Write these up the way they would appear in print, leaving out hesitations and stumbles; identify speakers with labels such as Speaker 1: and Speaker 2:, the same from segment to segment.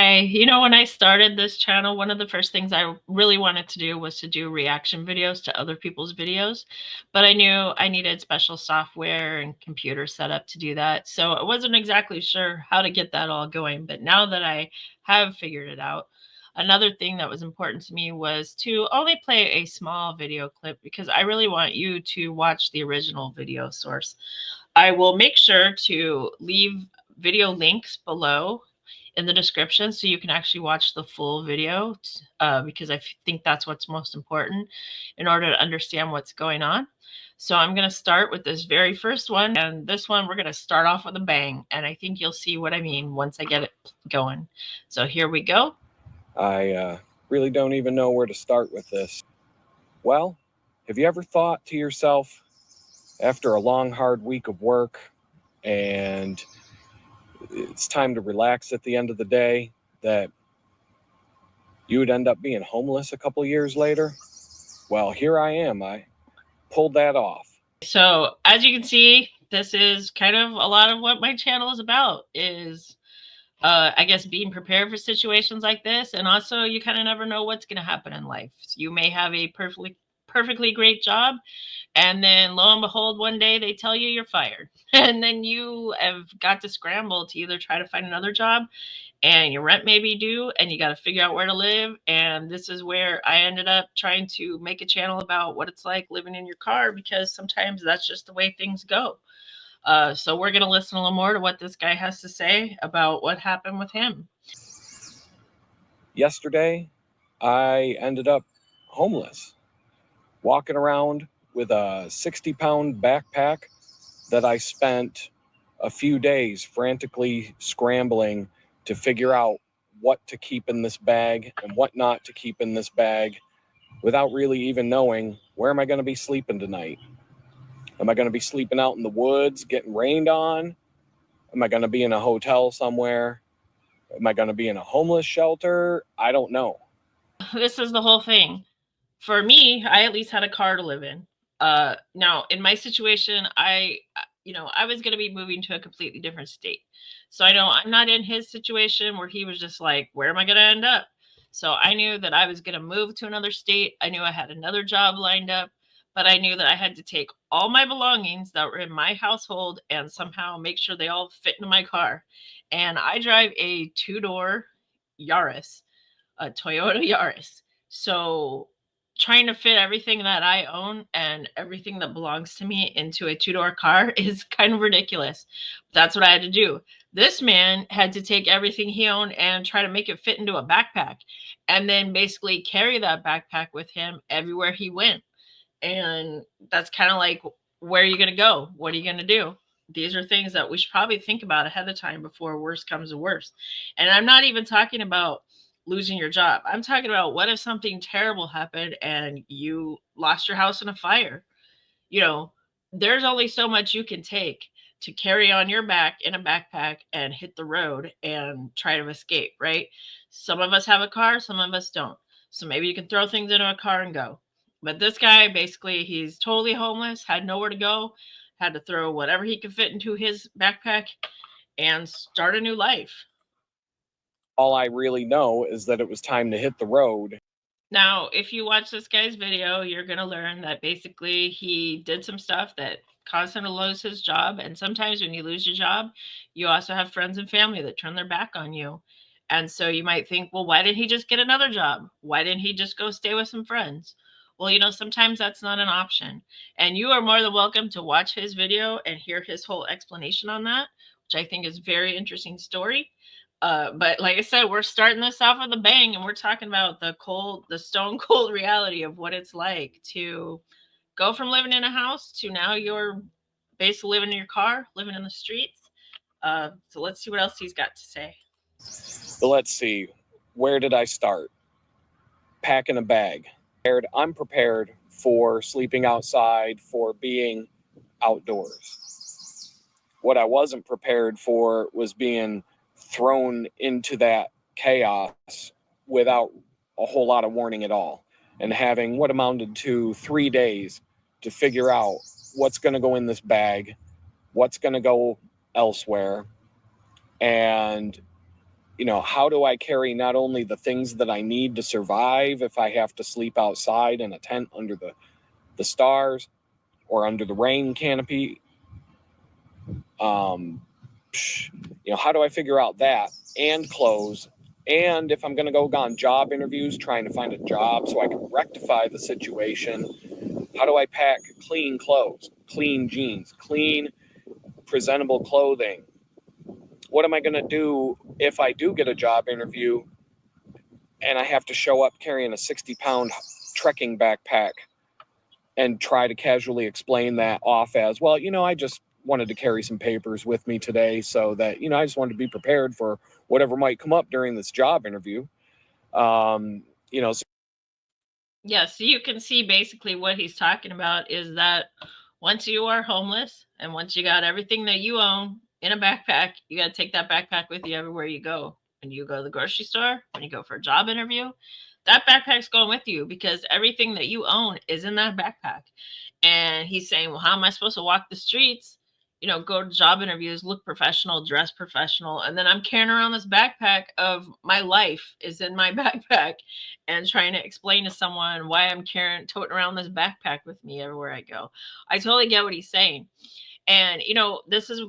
Speaker 1: Hi. When I started this channel, one of the first things I really wanted to do was to do reaction videos to other people's videos, but I knew I needed special software and computer setup to do that. So I wasn't exactly sure how to get that all going. But now that I have figured it out, another thing that was important to me was to only play a small video clip because I really want you to watch the original video source. I will make sure to leave video links below in the description so you can actually watch the full video because I think that's what's most important in order to understand what's going on. So I'm going to start with this very first one, and this one we're going to start off with a bang, and I think you'll see what I mean once I get it going. So here we go.
Speaker 2: I really don't even know where to start with this. Well, have you ever thought to yourself, after a long, hard week of work and it's time to relax at the end of the day, that you would end up being homeless a couple years later? Well, here I am. I pulled that off.
Speaker 1: So as you can see, this is kind of a lot of what my channel is about is I guess being prepared for situations like this. And also you kind of never know what's going to happen in life. You may have a perfectly great job, and then lo and behold, one day they tell you you're fired. And then you have got to scramble to either try to find another job, and your rent may be due, and you got to figure out where to live. And this is where I ended up trying to make a channel about what it's like living in your car, because sometimes that's just the way things go. So we're going to listen a little more to what this guy has to say about what happened with him.
Speaker 2: Yesterday, I ended up homeless, walking around with a 60-pound backpack that I spent a few days frantically scrambling to figure out what to keep in this bag and what not to keep in this bag without really even knowing, where am I going to be sleeping tonight? Am I going to be sleeping out in the woods getting rained on? Am I going to be in a hotel somewhere? Am I going to be in a homeless shelter? I don't know.
Speaker 1: This is the whole thing. For me, I at least had a car to live in. Now in my situation, I was going to be moving to a completely different state. So I know I'm not in his situation where he was just like, where am I going to end up? So I knew that I was going to move to another state. I knew I had another job lined up, but I knew that I had to take all my belongings that were in my household and somehow make sure they all fit into my car. And I drive a two-door Yaris, a Toyota Yaris. So trying to fit everything that I own and everything that belongs to me into a two-door car is kind of ridiculous. That's what I had to do. This man had to take everything he owned and try to make it fit into a backpack, and then basically carry that backpack with him everywhere he went. And that's kind of like, where are you going to go? What are you going to do? These are things that we should probably think about ahead of time before worse comes to worse. And I'm not even talking about losing your job. I'm talking about, what if something terrible happened and you lost your house in a fire? You know, there's only so much you can take to carry on your back in a backpack and hit the road and try to escape, right? Some of us have a car, some of us don't. So maybe you can throw things into a car and go. But this guy, basically, he's totally homeless, had nowhere to go, had to throw whatever he could fit into his backpack and start a new life.
Speaker 2: All I really know is that it was time to hit the road.
Speaker 1: Now, if you watch this guy's video, you're going to learn that basically he did some stuff that caused him to lose his job. And sometimes when you lose your job, you also have friends and family that turn their back on you. And so you might think, well, why didn't he just get another job? Why didn't he just go stay with some friends? Well, sometimes that's not an option. And you are more than welcome to watch his video and hear his whole explanation on that, which I think is a very interesting story. But like I said, we're starting this off with a bang, and we're talking about the stone cold reality of what it's like to go from living in a house to now you're basically living in your car, living in the streets. So let's see what else he's got to say.
Speaker 2: But let's see, where did I start? Packing a bag. I'm prepared for sleeping outside, for being outdoors. What I wasn't prepared for was being thrown into that chaos without a whole lot of warning at all, and having what amounted to 3 days to figure out what's going to go in this bag, what's going to go elsewhere, and how do I carry not only the things that I need to survive if I have to sleep outside in a tent under the stars or under the rain canopy? How do I figure out that and clothes? And if I'm going to go on job interviews, trying to find a job so I can rectify the situation, how do I pack clean clothes, clean jeans, clean, presentable clothing? What am I going to do if I do get a job interview and I have to show up carrying a 60-pound trekking backpack and try to casually explain that off as, well, I just wanted to carry some papers with me today so that, I just wanted to be prepared for whatever might come up during this job interview.
Speaker 1: Yeah, so you can see basically what he's talking about is that once you are homeless and once you got everything that you own in a backpack, you got to take that backpack with you everywhere you go. When you go to the grocery store, when you go for a job interview, that backpack's going with you because everything that you own is in that backpack. And he's saying, well, how am I supposed to walk the streets? Go to job interviews, look professional, dress professional. And then I'm carrying around this backpack of my life is in my backpack and trying to explain to someone why I'm toting around this backpack with me everywhere I go. I totally get what he's saying. And,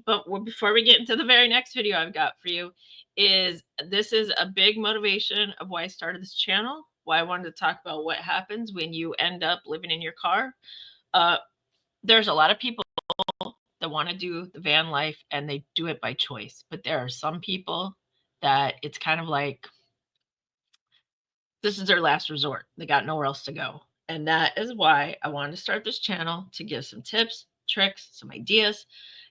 Speaker 1: but before we get into the very next video I've got for you, this is a big motivation of why I started this channel, why I wanted to talk about what happens when you end up living in your car. There's a lot of people that want to do the van life and they do it by choice. But there are some people that it's kind of like this is their last resort. They got nowhere else to go. And that is why I wanted to start this channel, to give some tips, tricks, some ideas,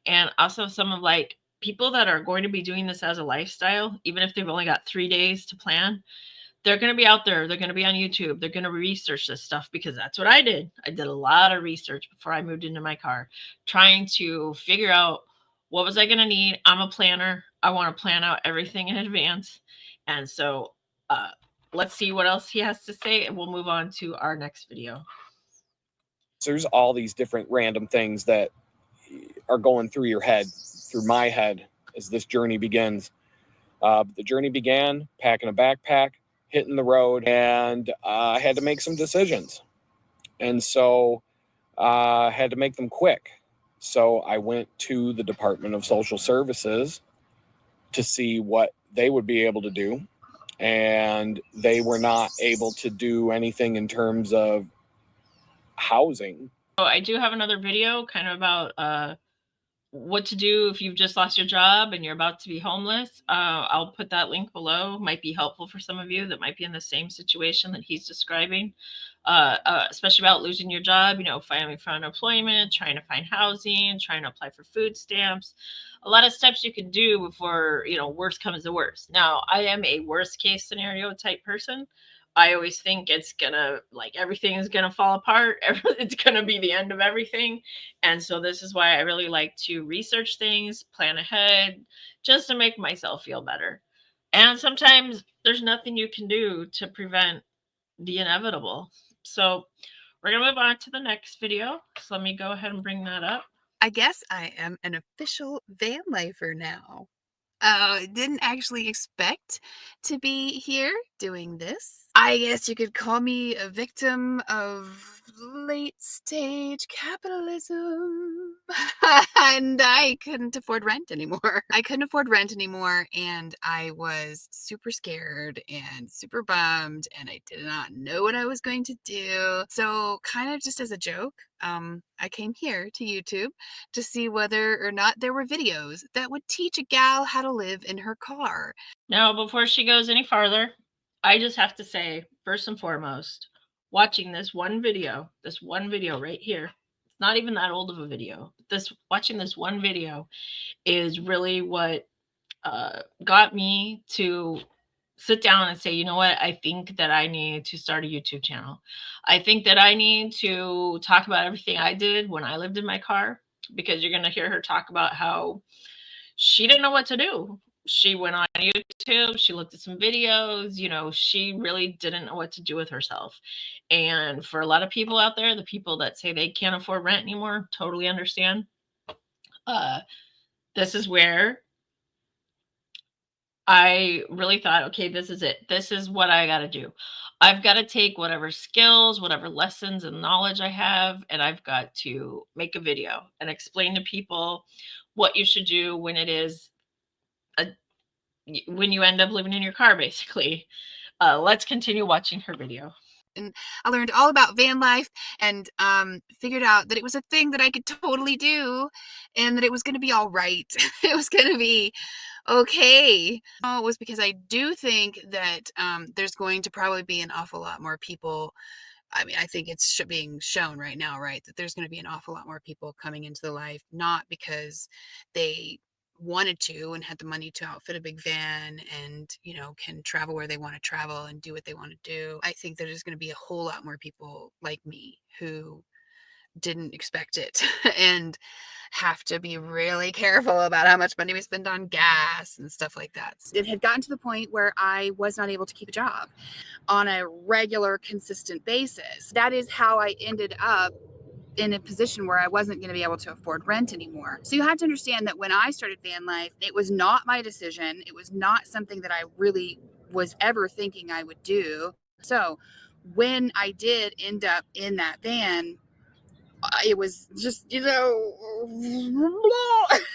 Speaker 1: and also some of like people that are going to be doing this as a lifestyle, even if they've only got 3 days to plan. They're going to be out there. They're going to be on YouTube. They're going to research this stuff because that's what I did. I did a lot of research before I moved into my car, trying to figure out what was I going to need. I'm a planner. I want to plan out everything in advance. And so let's see what else he has to say, and we'll move on to our next video.
Speaker 2: There's all these different random things that are going through your head, through my head, as this journey begins. The journey began packing a backpack, hitting the road, and I had to make some decisions. And so I had to make them quick. So I went to the Department of Social Services to see what they would be able to do. And they were not able to do anything in terms of housing.
Speaker 1: So I do have another video kind of about what to do if you've just lost your job and you're about to be homeless. I'll put that link below. Might be helpful for some of you that might be in the same situation that he's describing, especially about losing your job, filing for unemployment, trying to find housing, trying to apply for food stamps. A lot of steps you can do before, worst comes to worst. Now, I am a worst case scenario type person. I always think it's gonna, everything is gonna fall apart. It's gonna be the end of everything. And so this is why I really like to research things, plan ahead, just to make myself feel better. And sometimes there's nothing you can do to prevent the inevitable. So we're gonna move on to the next video. So let me go ahead and bring that up.
Speaker 3: I guess I am an official van lifer now. Didn't actually expect to be here doing this. I guess you could call me a victim of late stage capitalism. And I couldn't afford rent anymore. I couldn't afford rent anymore, and I was super scared and super bummed, and I did not know what I was going to do. So kind of just as a joke, I came here to YouTube to see whether or not there were videos that would teach a gal how to live in her car.
Speaker 1: Now, before she goes any farther, I just have to say, first and foremost, watching this one video right here, it's not even that old of a video. Watching this one video is really what got me to sit down and say, you know what, I think that I need to start a YouTube channel. I think that I need to talk about everything I did when I lived in my car, because you're going to hear her talk about how she didn't know what to do. She went on YouTube, she looked at some videos, she really didn't know what to do with herself. And for a lot of people out there, the people that say they can't afford rent anymore, totally understand. This is where I really thought, okay, this is it. This is what I got to do. I've got to take whatever skills, whatever lessons and knowledge I have, and I've got to make a video and explain to people what you should do when it is when you end up living in your car, basically. Let's continue watching her video.
Speaker 3: And I learned all about van life and figured out that it was a thing that I could totally do and that it was going to be all right. It was going to be okay. It was because I do think that there's going to probably be an awful lot more people. I mean, I think it's being shown right now, right, that there's going to be an awful lot more people coming into the life, not because they wanted to and had the money to outfit a big van and, can travel where they want to travel and do what they want to do. I think there's going to be a whole lot more people like me who didn't expect it and have to be really careful about how much money we spend on gas and stuff like that. It had gotten to the point where I was not able to keep a job on a regular, consistent basis. That is how I ended up in a position where I wasn't going to be able to afford rent anymore. So you have to understand that when I started van life, it was not my decision. It was not something that I really was ever thinking I would do. So when I did end up in that van, it was just,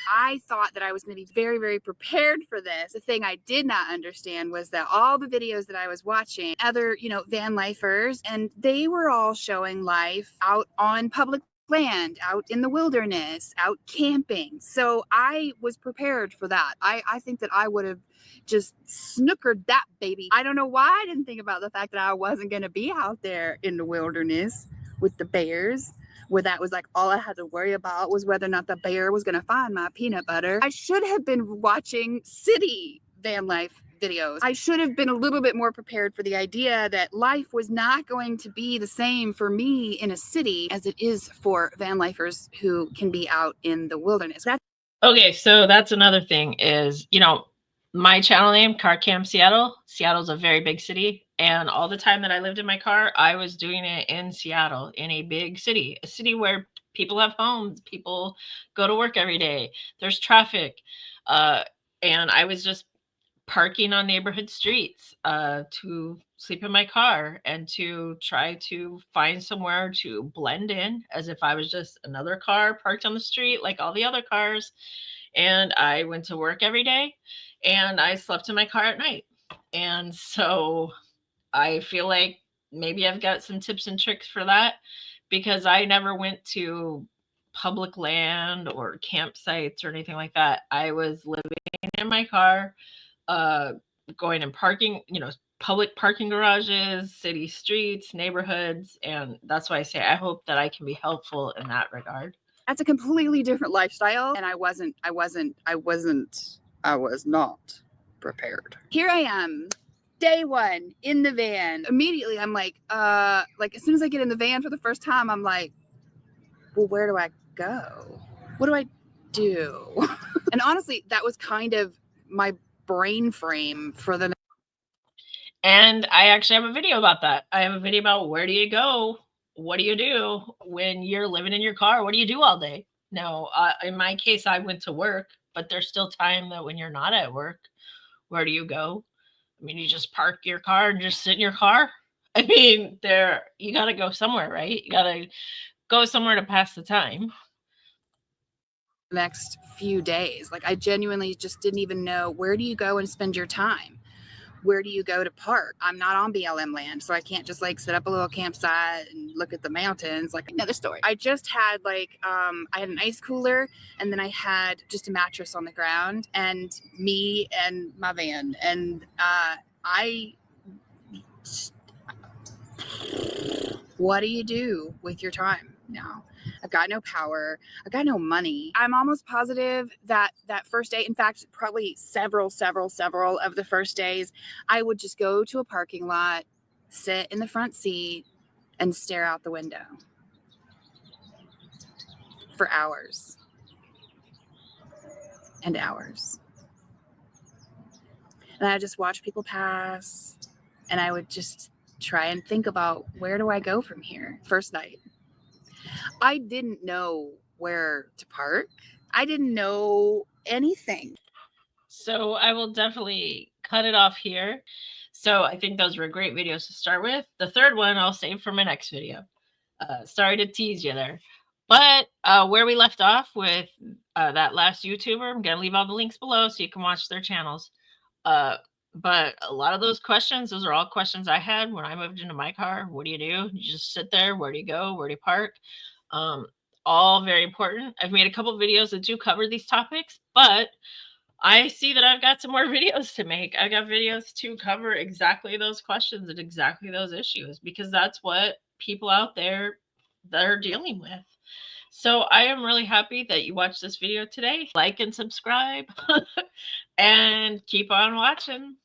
Speaker 3: I thought that I was going to be very, very prepared for this. The thing I did not understand was that all the videos that I was watching, other, van lifers, and they were all showing life out on public land, out in the wilderness, out camping. So I was prepared for that. I think that I would have just snookered that baby. I don't know why I didn't think about the fact that I wasn't going to be out there in the wilderness with the bears, where that was like all I had to worry about was whether or not the bear was going to find my peanut butter. I should have been watching city van life videos. I should have been a little bit more prepared for the idea that life was not going to be the same for me in a city as it is for van lifers who can be out in the wilderness.
Speaker 1: Okay, so that's another thing is, my channel name, Car Cam Seattle. Seattle's a very big city. And all the time that I lived in my car, I was doing it in Seattle, in a big city, a city where people have homes, people go to work every day, there's traffic. And I was just parking on neighborhood streets to sleep in my car and to try to find somewhere to blend in as if I was just another car parked on the street like all the other cars. And I went to work every day and I slept in my car at night. And so I feel like maybe I've got some tips and tricks for that because I never went to public land or campsites or anything like that. I was living in my car, going and parking, public parking garages, city streets, neighborhoods. And that's why I say I hope that I can be helpful in that regard.
Speaker 3: That's a completely different lifestyle. And I was not prepared. Here I am, day one in the van. Immediately I'm like as soon as I get in the van for the first time, I'm like, well, where do I go? What do I do? And honestly, that was kind of my brain frame for the.
Speaker 1: And I actually have a video about that. I have a video about where do you go? What do you do when you're living in your car? What do you do all day? Now, in my case, I went to work, but there's still time that when you're not at work, where do you go? I mean, you just park your car and just sit in your car. I mean, you got to go somewhere, right? You got to go somewhere to pass the time.
Speaker 3: Next few days, like I genuinely just didn't even know, where do you go and spend your time? Where do you go to park? I'm not on BLM land, so I can't just set up a little campsite and look at the mountains. Like another story. I just had I had an ice cooler, and then I had just a mattress on the ground, and me and my van, and what do you do with your time now? I've got no power. I've got no money. I'm almost positive that first day, in fact, probably several of the first days, I would just go to a parking lot, sit in the front seat, and stare out the window for hours and hours. And I just watch people pass, and I would just try and think about, where do I go from here? First night, I didn't know where to park. I didn't know anything.
Speaker 1: So I will definitely cut it off here. So I think those were great videos to start with. The third one I'll save for my next video. Sorry to tease you there. But where we left off with that last YouTuber, I'm going to leave all the links below so you can watch their channels. But a lot of those questions, those are all questions I had when I moved into my car. What do? You just sit there. Where do you go? Where do you park? All very important. I've made a couple videos that do cover these topics, but I see that I've got some more videos to make. I got videos to cover exactly those questions and exactly those issues because that's what people out there that are dealing with. So I am really happy that you watched this video today. Like and subscribe and keep on watching.